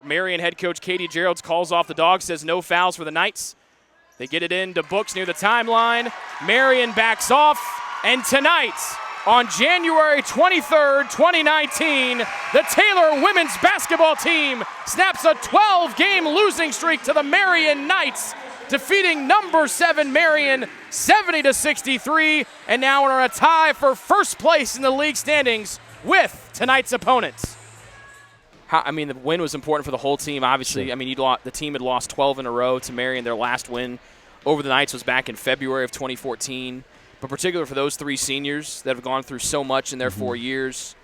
Marian head coach Katie Geralds calls off the Dogs, says no fouls for the Knights. They get it into Books near the timeline. Marian backs off, and tonight, on January 23rd, 2019, the Taylor women's basketball team snaps a 12-game losing streak to the Marian Knights, defeating number 7 Marian 70-63, and now are on a tie for first place in the league standings with tonight's opponents. The win was important for the whole team, obviously. Sure. The team had lost 12 in a row to Marian. Their last win over the Knights was back in February of 2014. But particularly for those 3 seniors that have gone through so much in their 4 years,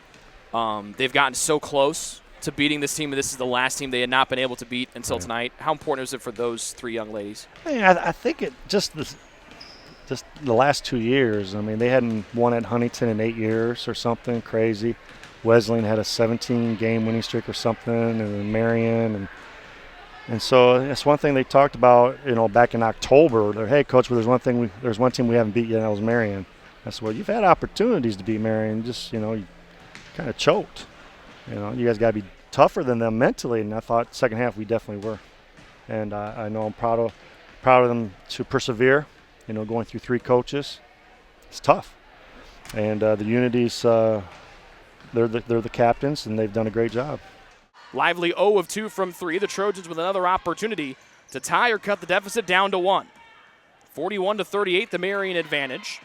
they've gotten so close to beating this team, and this is the last team they had not been able to beat until tonight. How important is it for those 3 young ladies? I think it just the last 2 years. They hadn't won at Huntington in 8 years or something crazy. Wesleyan had a 17-game winning streak or something, and then Marian, and so that's one thing they talked about, back in October. They're, hey, coach, there's one team we haven't beat yet, and that was Marian. I said, well, you've had opportunities to beat Marian, just you kind of choked. You guys got to be tougher than them mentally, and I thought second half we definitely were. And I know I'm proud of them to persevere. Going through 3 coaches, it's tough, and the Unity's. They're the captains, and they've done a great job. Lively 0 of 2 from 3. The Trojans with another opportunity to tie or cut the deficit down to 1. 41-38, the Marian advantage.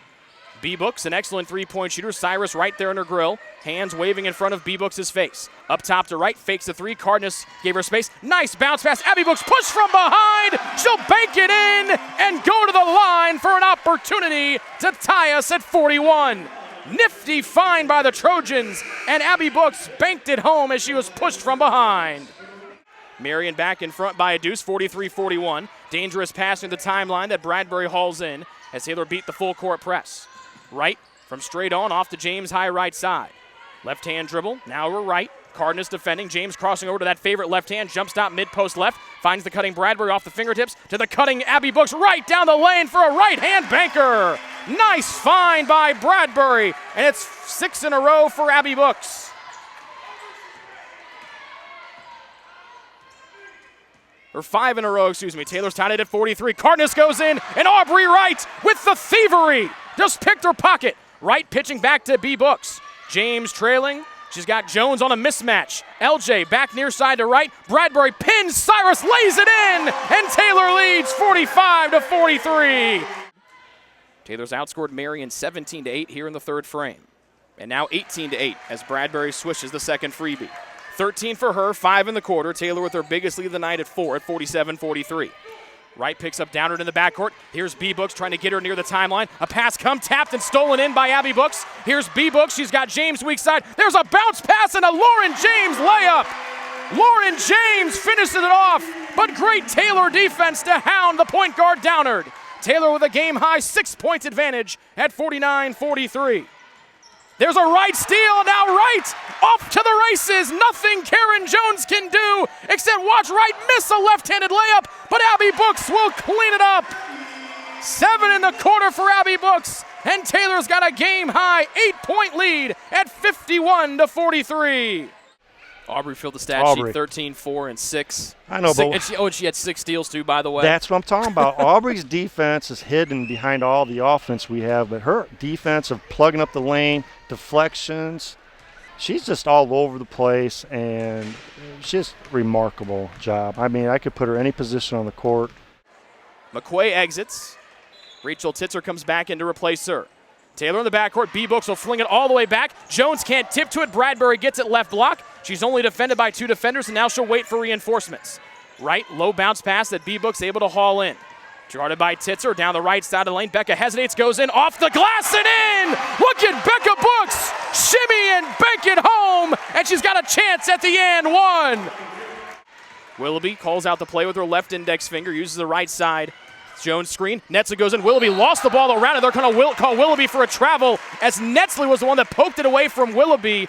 B-Books, an excellent three-point shooter. Cyrus right there in her grill. Hands waving in front of B-Books' face. Up top to right, fakes the 3. Cardenas gave her space. Nice bounce pass. Abby Books push from behind. She'll bank it in and go to the line for an opportunity to tie us at 41. Nifty find by the Trojans, and Abby Books banked it home as she was pushed from behind. Marian back in front by a deuce, 43-41. Dangerous pass in the timeline that Bradbury hauls in as Taylor beat the full court press. Right from straight on off to James high right side. Left hand dribble, now we're right. Cardenas defending, James crossing over to that favorite left hand, jump stop mid-post left, finds the cutting Bradbury off the fingertips to the cutting Abby Books right down the lane for a right hand banker. Nice find by Bradbury, and it's 6 in a row for Abby Books. Or 5 in a row, excuse me. Taylor's tied it at 43. Cardenas goes in, and Aubrey Wright with the thievery. Just picked her pocket. Wright pitching back to B. Books. James trailing. She's got Jones on a mismatch. LJ back near side to right. Bradbury pins. Cyrus lays it in, and Taylor leads 45-43. Taylor's outscored Marian 17-8 here in the third frame. And now 18-8 as Bradbury swishes the second freebie. 13 for her, 5 in the quarter. Taylor with her biggest lead of the night at 4 at 47-43. Wright picks up Downard in the backcourt. Here's B. Books trying to get her near the timeline. A pass tapped and stolen in by Abby Books. Here's B. Books. She's got James weak side. There's a bounce pass and a Lauren James layup. Lauren James finishes it off, but great Taylor defense to hound the point guard Downard. Taylor with a game-high 6-point advantage at 49-43. There's a Wright steal, now Wright off to the races. Nothing Karen Jones can do except watch Wright miss a left-handed layup, but Abby Books will clean it up. 7 in the quarter for Abby Books, and Taylor's got a game-high 8-point lead at 51-43. Aubrey filled the stat sheet, 13, 4, and 6. I know, but she had 6 steals too, by the way. That's what I'm talking about. Aubrey's defense is hidden behind all the offense we have, but her defense of plugging up the lane, deflections, she's just all over the place, and she's a remarkable job. I could put her any position on the court. McQuay exits. Rachel Titzer comes back in to replace her. Taylor in the backcourt. B-Books will fling it all the way back. Jones can't tip to it. Bradbury gets it left block. She's only defended by 2 defenders, and now she'll wait for reinforcements. Right, low bounce pass that B-Books able to haul in. Guarded by Titzer down the right side of the lane. Becca hesitates, goes in, off the glass and in! Look at Becca Books shimmy and bank it home, and she's got a chance at the and one. Willoughby calls out the play with her left index finger, uses the right side. Jones screen, Netzley goes in, Willoughby lost the ball around it. They're going to call Willoughby for a travel as Netzley was the one that poked it away from Willoughby.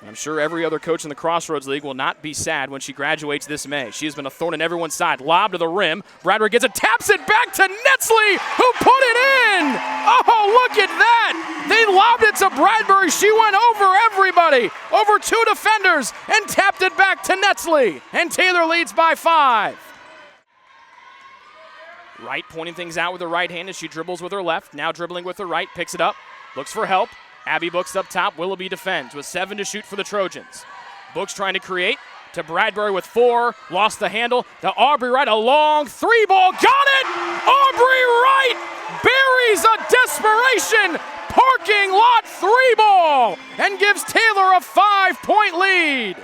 I'm sure every other coach in the Crossroads League will not be sad when she graduates this May. She has been a thorn in everyone's side. Lob to the rim. Bradbury gets it, taps it back to Netzley, who put it in. Oh, look at that. They lobbed it to Bradbury. She went over everybody, over 2 defenders, and tapped it back to Netzley. And Taylor leads by 5. Wright pointing things out with her right hand as she dribbles with her left. Now dribbling with her right, picks it up, looks for help. Abby Books up top. Willoughby defends with 7 to shoot for the Trojans. Books trying to create to Bradbury with 4. Lost the handle. To Aubrey Wright, a long 3-ball. Got it! Aubrey Wright buries a desperation parking lot 3-ball and gives Taylor a 5-point lead.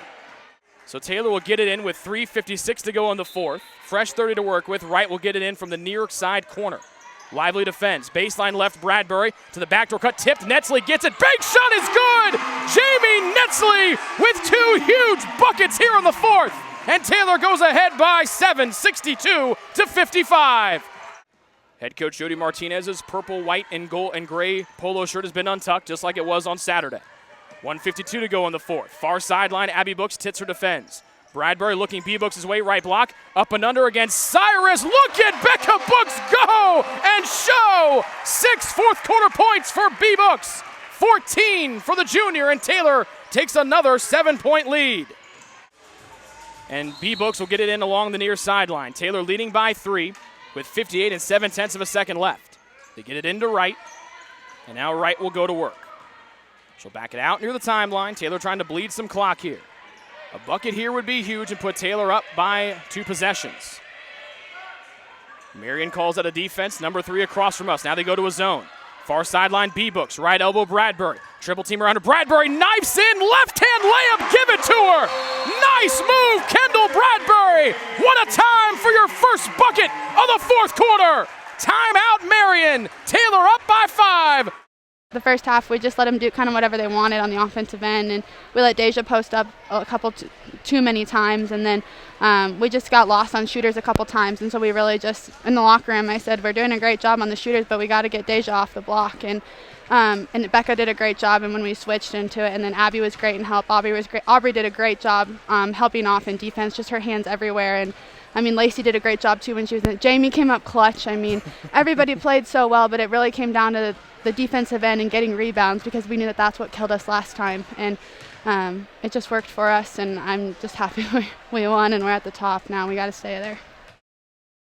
So Taylor will get it in with 3:56 to go in the fourth. Fresh 30 to work with. Wright will get it in from the near side corner. Lively defends. Baseline left, Bradbury to the backdoor cut. Tipped. Netzley gets it. Big shot is good! Jamie Netzley with 2 huge buckets here in the fourth. And Taylor goes ahead by 7, 62 to 55. Head coach Jody Martinez's purple, white, and gold and gray polo shirt has been untucked just like it was on Saturday. 1:52 to go in the fourth. Far sideline, Abby Books, Titzer defends. Bradbury looking B-Books' way, right block. Up and under against Cyrus. Look at Becca Books go and show. 6 fourth quarter points for B-Books. 14 for the junior, and Taylor takes another 7-point lead. And B-Books will get it in along the near sideline. Taylor leading by 3 with 58 and 7/10 of a second left. They get it into Wright, and now Wright will go to work. She'll back it out near the timeline. Taylor trying to bleed some clock here. A bucket here would be huge and put Taylor up by 2 possessions. Marian calls out a defense, number 3 across from us. Now they go to a zone. Far sideline, B-Books, right elbow Bradbury. Triple team around her. Bradbury knifes in, left-hand layup, give it to her. Nice move, Kendall Bradbury. What a time for your first bucket of the fourth quarter. Timeout, Marian. Taylor up by 5. The first half, we just let them do kind of whatever they wanted on the offensive end, and we let Deja post up a couple too many times, and then we just got lost on shooters a couple times, and so we really just, in the locker room, I said, we're doing a great job on the shooters, but we got to get Deja off the block, and Becca did a great job, and when we switched into it, and then Abby was great and helped. Aubrey was great. Aubrey did a great job helping off in defense, just her hands everywhere, and I mean, Lacey did a great job too when she was in it. Jamie came up clutch. I mean, everybody played so well, but it really came down to the defensive end and getting rebounds, because we knew that that's what killed us last time, and it just worked for us, and I'm just happy we won and we're at the top now. We got to stay there.